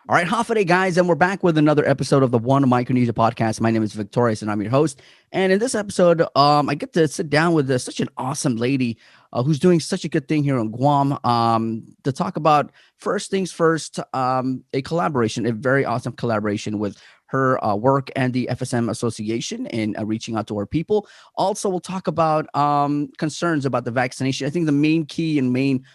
All right, half a day, guys, and we're back with another episode of the One Micronesia Podcast. My name is Victorious, and I'm your host. And in this episode, I get to sit down with such an awesome lady who's doing such a good thing here in Guam to talk about first things first, a collaboration, a very awesome collaboration with her work and the FSM Association in reaching out to our people. Also, we'll talk about concerns about the vaccination. I think the main key and main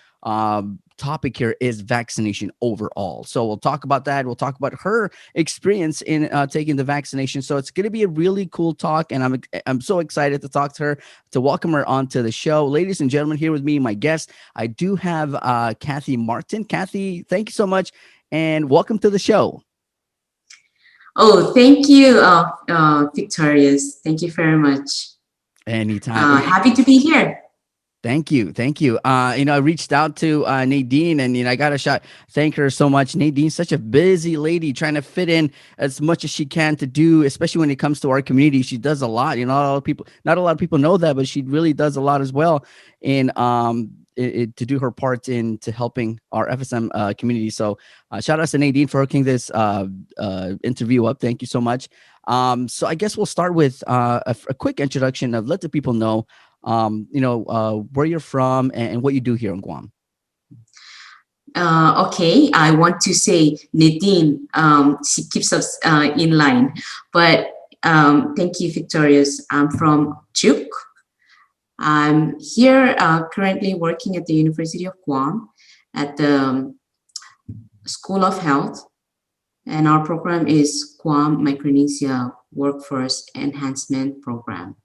topic here is vaccination overall. So we'll talk about that. We'll talk about her experience in taking the vaccination. So it's going to be a really cool talk, and I'm so excited to talk to her, to welcome her onto the show. Ladies and gentlemen, here with me, my guest, I do have Kathy Martin. Kathy, thank you so much, and welcome to the show. Oh, thank you, Victorious. Thank you very much. Anytime. Happy to be here. Thank you. Thank you. I reached out to Nadine, and I got a shot. Thank her so much. Nadine's such a busy lady, trying to fit in as much as she can to do, especially when it comes to our community. She does a lot. Not a lot of people know that, but she really does a lot as well in to do her part into helping our FSM community. So shout out to Nadine for hooking this interview up. Thank you so much. So I guess we'll start with a quick introduction of let the people know where you're from and what you do here in Guam. Okay, I want to say Nadine, she keeps us in line. But thank you, Victorious. I'm from Chuk. I'm here currently working at the University of Guam at the School of Health. And our program is One Micronesia Workforce Enhancement Program.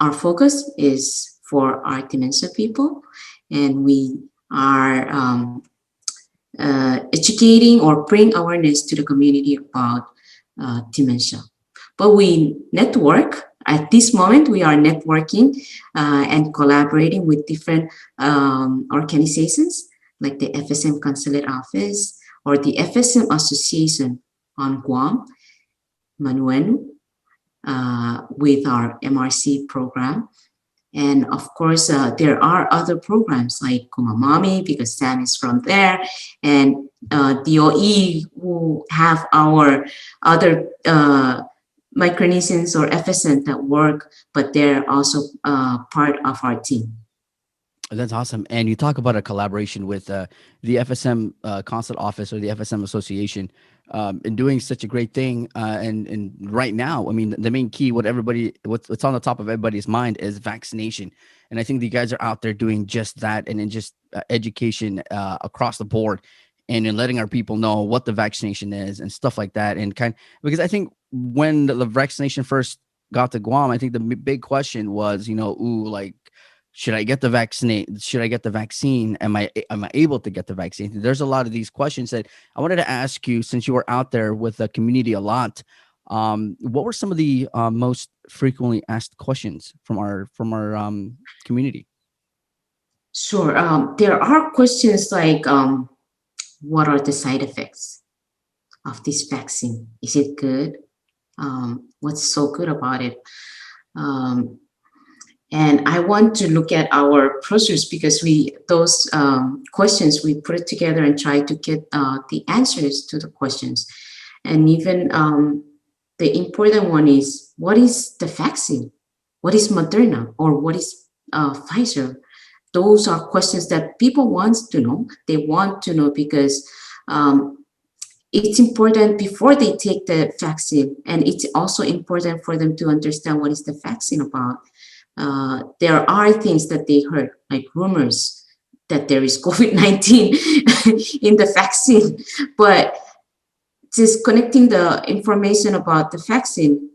Our focus is for our dementia people, and we are educating or bring awareness to the community about dementia. But we network. At this moment, we are networking and collaborating with different organizations like the FSM Consulate Office or the FSM Association on Guam, Manuenu, with our MRC program. And of course, there are other programs like Kumamami, because Sam is from there, and DOE, who have our other Micronesians or FSN that work, but they're also part of our team. That's awesome. And you talk about a collaboration with the FSM Consulate Office or the FSM Association in doing such a great thing. And right now, I mean, the main key, what's on the top of everybody's mind is vaccination. And I think the guys are out there doing just that, and in just education across the board, and in letting our people know what the vaccination is and stuff like that. And because I think when the vaccination first got to Guam, I think the big question was, should I get the vaccine? Should I get the vaccine? Am I able to get the vaccine? There's a lot of these questions that I wanted to ask you, since you were out there with the community a lot. What were some of the most frequently asked questions from our community? Sure. There are questions like, what are the side effects of this vaccine? Is it good? What's so good about it? And I want to look at our procedures, because those questions, we put it together and try to get the answers to the questions. And even the important one is, what is the vaccine? What is Moderna, or what is Pfizer? Those are questions that people want to know. They want to know because it's important before they take the vaccine. And it's also important for them to understand what is the vaccine about. There are things that they heard, like rumors that there is COVID-19 in the vaccine. But just connecting the information about the vaccine,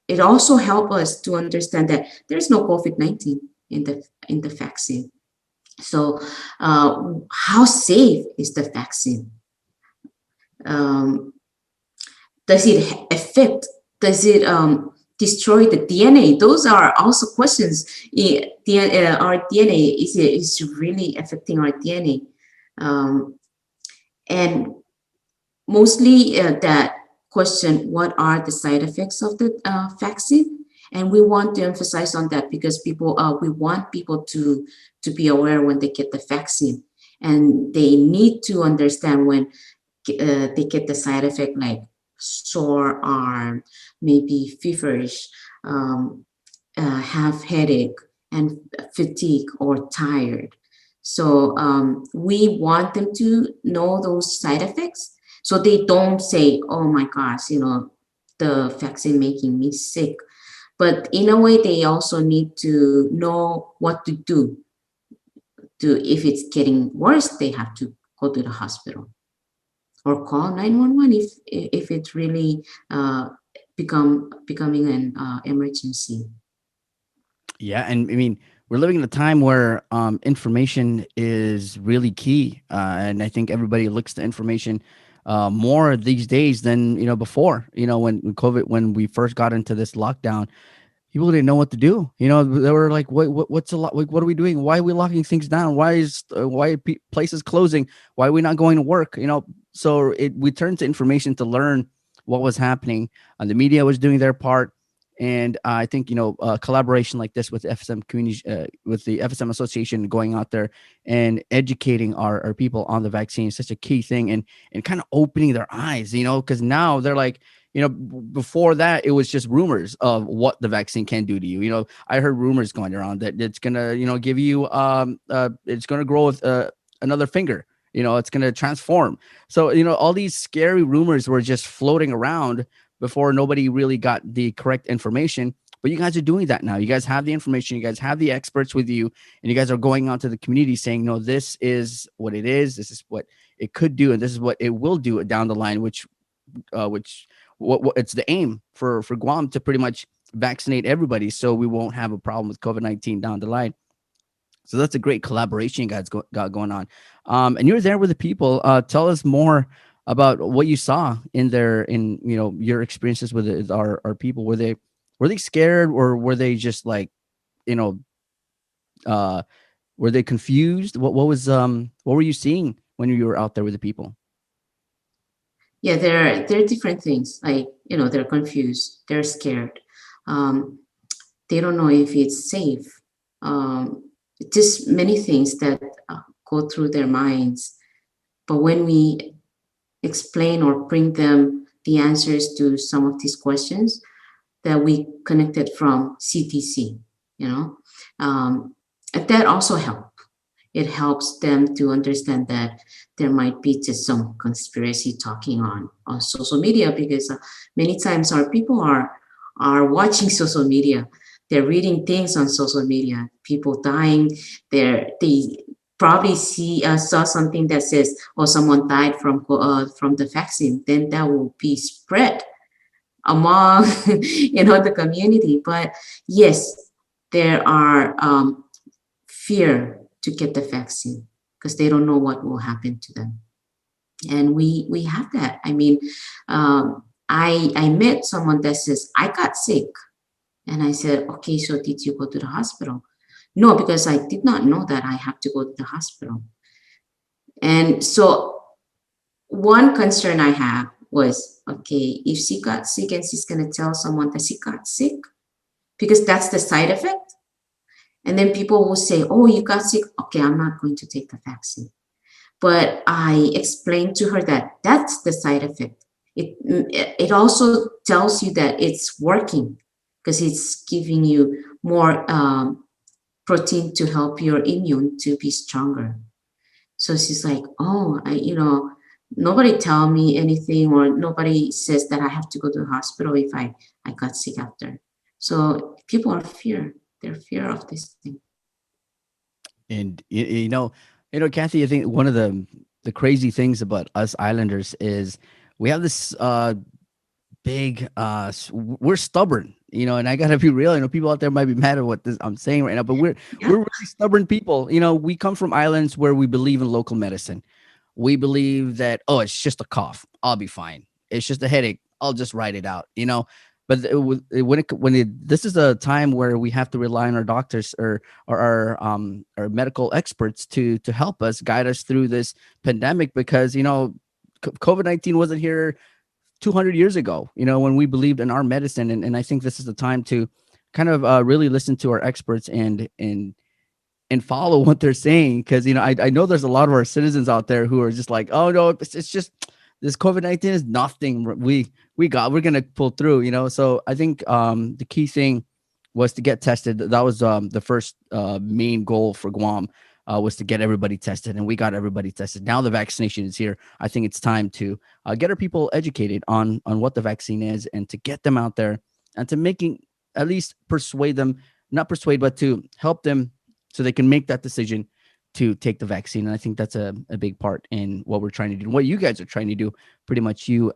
it also helps us to understand that there's no COVID-19 in the vaccine. So how safe is the vaccine? Does it affect? Does it destroy the DNA? Those are also questions. Our DNA is really affecting our DNA, and mostly that question: what are the side effects of the vaccine? And we want to emphasize on that, because we want people to be aware when they get the vaccine, and they need to understand when they get the side effect like sore arm, maybe feverish, um, have headache and fatigue or tired. So we want them to know those side effects so they don't say, oh my gosh, the vaccine making me sick. But in a way, they also need to know what to do. To if it's getting worse, they have to go to the hospital or call 911 if it's really becoming an emergency. Yeah, and I mean, we're living in a time where information is really key, and I think everybody looks to information more these days than before. When COVID, when we first got into this lockdown, people didn't know what to do. They were like, what's a lot? Like, what are we doing? Why are we locking things down? Why are places closing? Why are we not going to work? So we turned to information to learn what was happening. And the media was doing their part. And I think collaboration like this with FSM community, with the FSM Association, going out there and educating our people on the vaccine is such a key thing, and kind of opening their eyes, because now they're like, before that, it was just rumors of what the vaccine can do to you. I heard rumors going around that it's gonna, give you, it's gonna grow with another finger. It's gonna transform. So, all these scary rumors were just floating around before nobody really got the correct information. But you guys are doing that now. You guys have the information. You guys have the experts with you, and you guys are going out to the community saying, no, this is what it is. This is what it could do, and this is what it will do down the line, which what it's the aim for Guam to pretty much vaccinate everybody, so we won't have a problem with COVID-19 down the line. So that's a great collaboration you guys got going on. And you're there with the people. Tell us more about what you saw in your experiences with our people. Were they scared, or were they just like, you know uh were they confused? What were you seeing when you were out there with the people? Yeah, there are different things. Like they're confused, they're scared, um, they don't know if it's safe. Just many things that go through their minds. But when we explain or bring them the answers to some of these questions that we connected from CTC, you know, that also helps. It helps them to understand that there might be just some conspiracy talking on social media, because many times our people are watching social media. They're reading things on social media, people dying. They probably saw something that says, oh, someone died from the vaccine. Then that will be spread among the community. But yes, there are fear to get the vaccine because they don't know what will happen to them. And we have that. I mean, I met someone that says, I got sick. And I said, okay, so did you go to the hospital? No, because I did not know that I have to go to the hospital. And so one concern I have was, okay, if she got sick and she's going to tell someone that she got sick, because that's the side effect. And then people will say, oh, you got sick. Okay, I'm not going to take the vaccine. But I explained to her that that's the side effect. It also tells you that it's working because it's giving you more protein to help your immune to be stronger. So she's like, oh, nobody tell me anything, or nobody says that I have to go to the hospital if I got sick after. So people are fear. They're fear of this thing. And Kathy, I think one of the crazy things about us islanders is we have this big we're stubborn, and I gotta be real. People out there might be mad at what I'm saying right now, but we're Yeah. we're really stubborn people. We come from islands where we believe in local medicine. We believe that, oh, it's just a cough, I'll be fine. It's just a headache, I'll just write it out. But this is a time where we have to rely on our doctors, or our medical experts to help us, guide us through this pandemic, because COVID-19 wasn't here 200 years ago, when we believed in our medicine. And I think this is the time to kind of really listen to our experts and follow what they're saying. Because, I know there's a lot of our citizens out there who are just like, oh, no, it's just this COVID-19 is nothing. We're gonna pull through, So I think the key thing was to get tested. That was the first main goal for Guam, was to get everybody tested, and we got everybody tested. Now the vaccination is here. I think it's time to get our people educated on what the vaccine is, and to get them out there, and to making at least persuade them, not persuade, but to help them so they can make that decision to take the vaccine. And I think that's a big part in what we're trying to do, what you guys are trying to do, pretty much your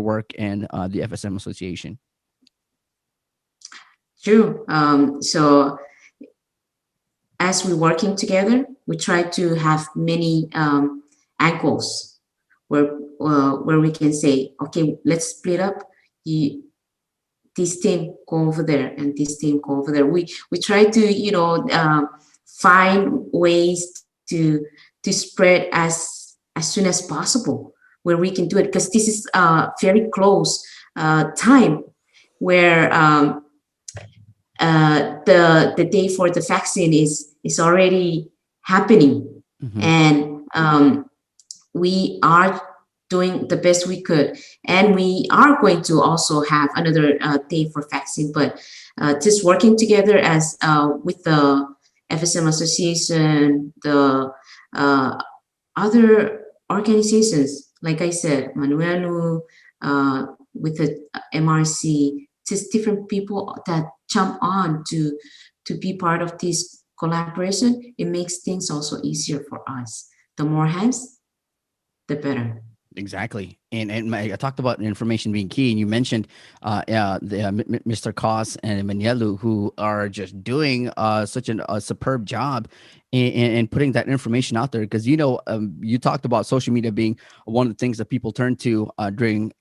work and the FSM Association. True. So as we're working together, we try to have many angles where we can say, okay, let's split up. You, this team go over there, and this team go over there. We try to find ways to spread as soon as possible where we can do it, because this is a very close time where the day for the vaccine is already happening. Mm-hmm. And we are doing the best we could, and we are going to also have another day for vaccine, but just working together as with the FSM Association, the other organizations, like I said, Manuelu, with the MRC, just different people that jump on to be part of this collaboration. It makes things also easier for us. The more hands, the better. Exactly. And I talked about information being key, and you mentioned Mr. Koss and Manielu, who are just doing such a superb job in putting that information out there. Because you talked about social media being one of the things that people turned to during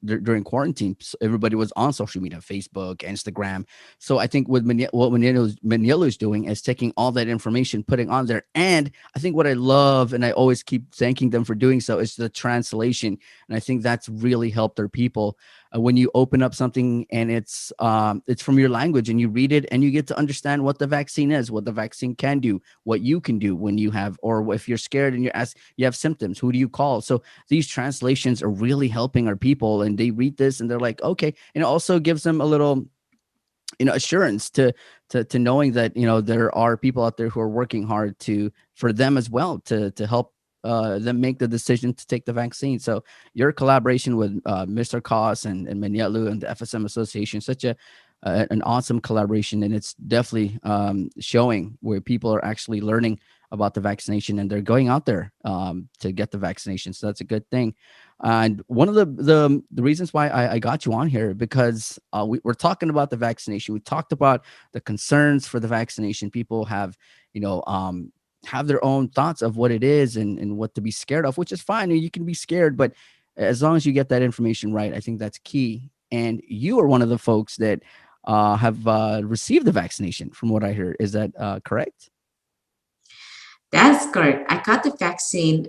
quarantine. So everybody was on social media, Facebook, Instagram. So I think what Manielu is doing is taking all that information, putting on there. And I think what I love, and I always keep thanking them for doing so, is the translation. And I think that's really helped their people. When you open up something and it's from your language, and you read it, and you get to understand what the vaccine is, what the vaccine can do, what you can do when you have, or if you're scared and you have symptoms, who do you call? So these translations are really helping our people, and they read this and they're like, okay. And it also gives them a little assurance to knowing that there are people out there who are working hard for them as well, to help them make the decision to take the vaccine. So your collaboration with Mr. Koss and Manielu and the FSM Association, such an awesome collaboration, and it's definitely showing where people are actually learning about the vaccination, and they're going out there to get the vaccination. So that's a good thing. And one of the reasons why I got you on here, because we're talking about the vaccination. We talked about the concerns for the vaccination. People have their own thoughts of what it is and what to be scared of, which is fine. You can be scared, but as long as you get that information right, I think that's key. And you are one of the folks that have received the vaccination, from what I heard. Is that correct? That's correct. I got the vaccine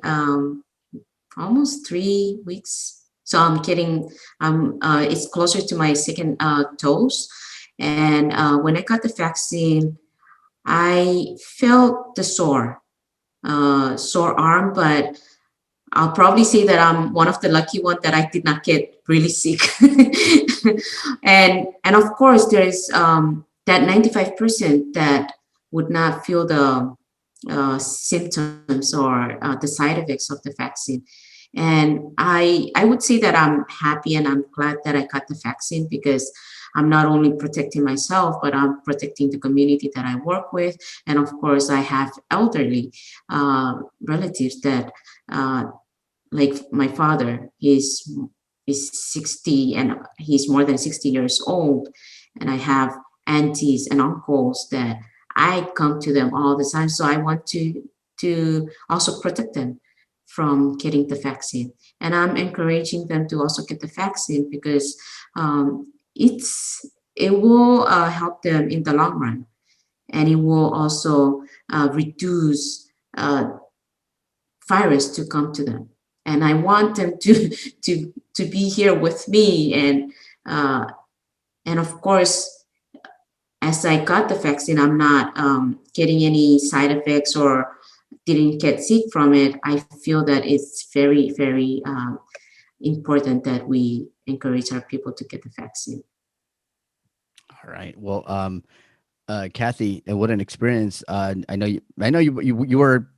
almost 3 weeks. So I'm getting, it's closer to my second dose. And when I got the vaccine, I felt the sore arm, but I'll probably say that I'm one of the lucky ones that I did not get really sick. and of course, there is that 95% that would not feel the symptoms or the side effects of the vaccine. And I would say that I'm happy and I'm glad that I got the vaccine, because I'm not only protecting myself, but I'm protecting the community that I work with. And of course, I have elderly relatives that, like my father, is 60 and he's more than 60 years old. And I have aunties and uncles that I come to them all the time. So I want to also protect them from getting the vaccine. And I'm encouraging them to also get the vaccine, because it will help them in the long run, and it will also reduce virus to come to them. And I want them to be here with me, and of course, as I got the vaccine, I'm not getting any side effects or didn't get sick from it. I feel that it's very, very important that we encourage our people to get the vaccine. All right. Well, Kathy, what an experience. I know you were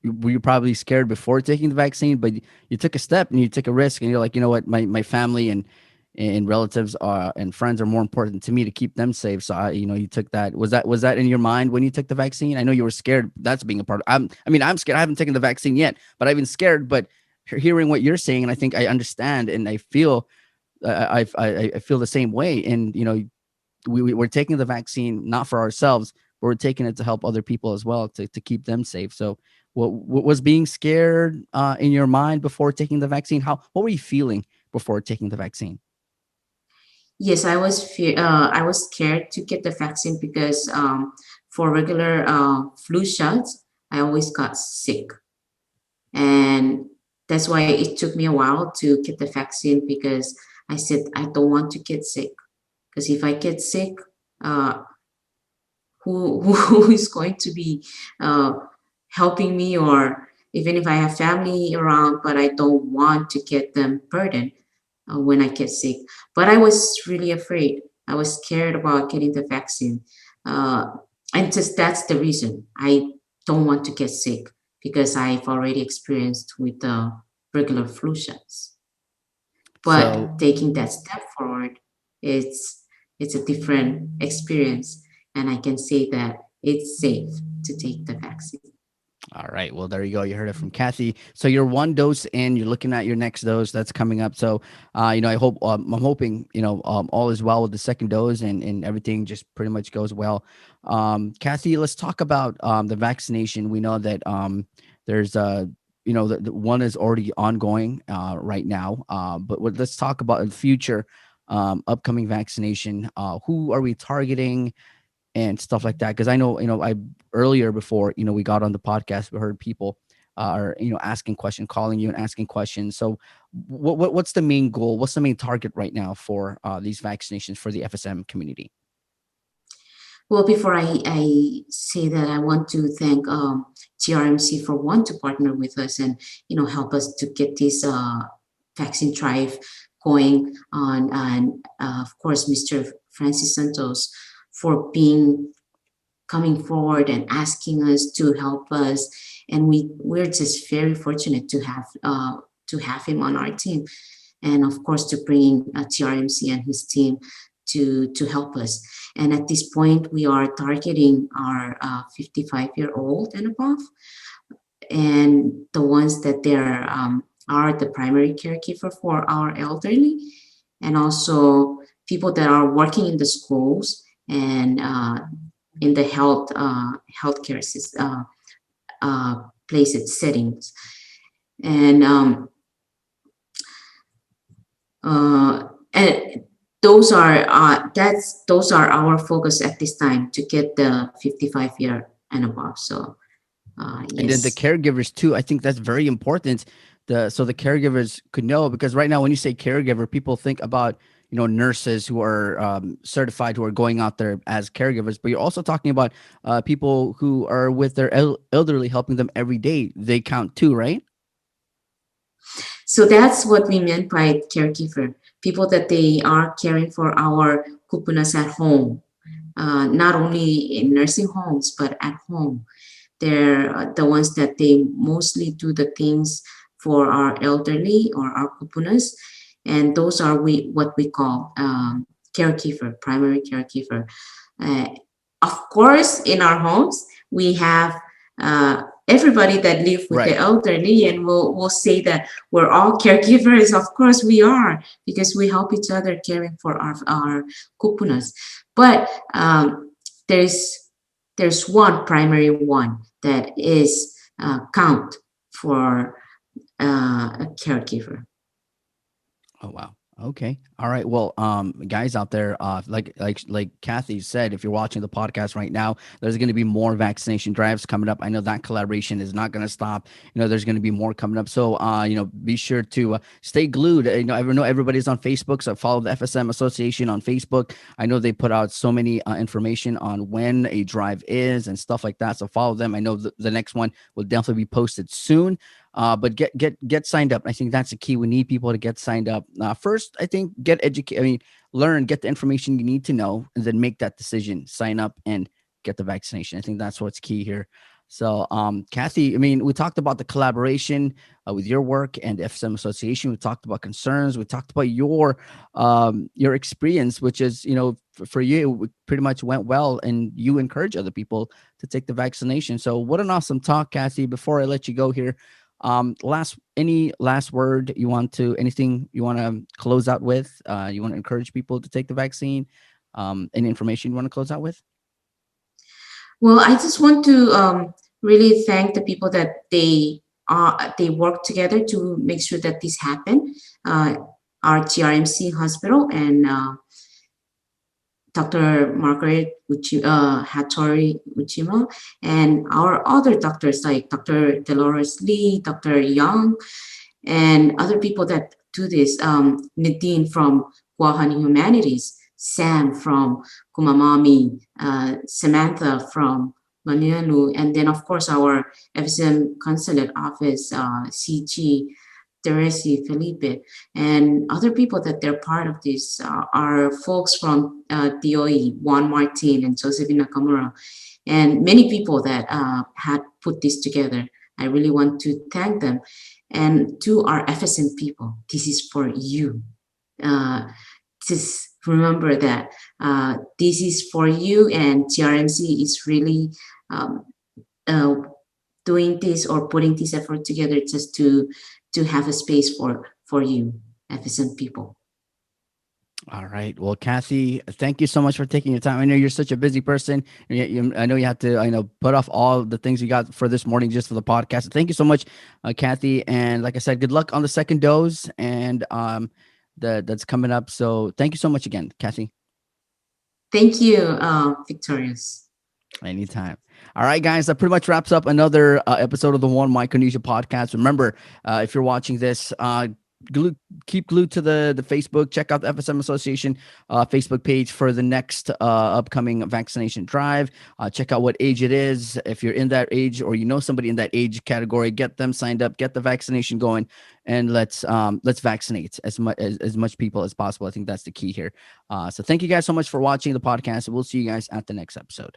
you probably scared before taking the vaccine, but you took a step and you took a risk, and you're like, you know what, my family and relatives and friends are more important to me to keep them safe. So you took that. Was that in your mind when you took the vaccine? I know you were scared. That's being a part of. I'm scared. I haven't taken the vaccine yet, but I've been scared. But hearing what you're saying, and I think I understand, and I feel I feel the same way. And we're taking the vaccine not for ourselves, but we're taking it to help other people as well, to keep them safe. So what was being scared in your mind before taking the vaccine? What were you feeling before taking the vaccine? Yes, I was scared to get the vaccine because for regular flu shots, I always got sick, and that's why it took me a while to get the vaccine because I said I don't want to get sick because if I get sick, uh, who is going to be uh, helping me, or even if I have family around, but I don't want to get them burdened when I get sick. But I was really afraid. I was scared about getting the vaccine. Uh, and just that's the reason I don't want to get sick because I've already experienced with the regular flu shots. So But taking that step forward, it's it's a different experience, and I can say that it's safe to take the vaccine. all right. Well, there you go. You heard it from Kathy. So you're one dose in. You're looking at your next dose that's coming up. So, I hope I'm hoping all is well with the second dose, and everything just pretty much goes well. Kathy, let's talk about the vaccination. We know that there's the one is already ongoing right now. Let's talk about the future upcoming vaccination. Who are we targeting? And stuff like that. Because I know, I earlier before, we got on the podcast, we heard people are, asking questions, calling you and asking questions. So what's the main goal? What's the main target right now for these vaccinations for the FSM community? Well, before I say that, I want to thank GRMC for want to partner with us and help us to get this vaccine drive going on, and of course, Mr. Francis Santos for being coming forward and asking us to help us, and we're just very fortunate to have him on our team, and of course to bring TRMC and his team to help us. And at this point, we are targeting our 55-year-old and above, and the ones that are the primary caregiver for our elderly, and also people that are working in the schools and in the healthcare places settings, and and those are our focus at this time to get the 55-year and above. So And then the yes. caregivers too. I think that's very important. So the caregivers could know, because right now when you say caregiver, people think about nurses who are certified, who are going out there as caregivers. But you're also talking about people who are with their elderly, helping them every day. They count too, right? So that's what we meant by caregiver, people that they are caring for our kupunas at home, not only in nursing homes, but at home. They're the ones that they mostly do the things for our elderly or our kupunas. And those are what we call caregiver, primary caregiver. Uh, of course, in our homes, we have everybody that live with the Right. elderly, and we'll say that we're all caregivers. Of course, we are, because we help each other caring for our kupunas. But there's one primary one that is count for a caregiver. Oh wow. Okay. All right. Well, guys out there, like Kathy said, if you're watching the podcast right now, there's going to be more vaccination drives coming up. I know that collaboration is not going to stop. There's going to be more coming up. So, be sure to stay glued. I know everybody's on Facebook, so follow the FSM Association on Facebook. I know they put out so many information on when a drive is and stuff like that. So follow them. I know the next one will definitely be posted soon. But get signed up. I think that's the key. We need people to get signed up. First, I think get educated. I mean, learn, get the information you need to know, and then make that decision. Sign up and get the vaccination. I think that's what's key here. So, Kathy, I mean, we talked about the collaboration with your work and the FSM Association. We talked about concerns. We talked about your experience, which is, for you, it pretty much went well, and you encourage other people to take the vaccination. So, what an awesome talk, Kathy. Before I let you go here, any last word anything you want to close out with? You want to encourage people to take the vaccine? Any information you want to close out with? Well, I just want to really thank the people that they work together to make sure that this happened. Our GRMC hospital and Dr. Margaret Hattori Uchima, and our other doctors like Dr. Dolores Lee, Dr. Young, and other people that do this. Nadine from Guam Humanities, Sam from Kumamami, Samantha from Manunu, and then of course our FSM Consulate Office, CG, Teresi, Felipe, and other people that they're part of this are folks from DOE, Juan Martin and Josephine Nakamura, and many people that had put this together. I really want to thank them. And to our FSM people, this is for you. Just remember that this is for you, and GRMC is really uh, doing this or putting this effort together just to have a space for you, FSM people. All right. Well, Kathy, thank you so much for taking your time. I know you're such a busy person. I know you have to, put off all the things you got for this morning just for the podcast. Thank you so much, Kathy. And like I said, good luck on the second dose and that's coming up. So thank you so much again, Kathy. Thank you, Victorious. Anytime. All right, guys, that pretty much wraps up another episode of the One Micronesia podcast. Remember, if you're watching this, keep glued to the Facebook. Check out the FSM Association Facebook page for the next upcoming vaccination drive. Check out what age it is. If you're in that age or you know somebody in that age category, get them signed up, get the vaccination going, and let's vaccinate as much people as possible. I think that's the key here. So thank you guys so much for watching the podcast. We'll see you guys at the next episode.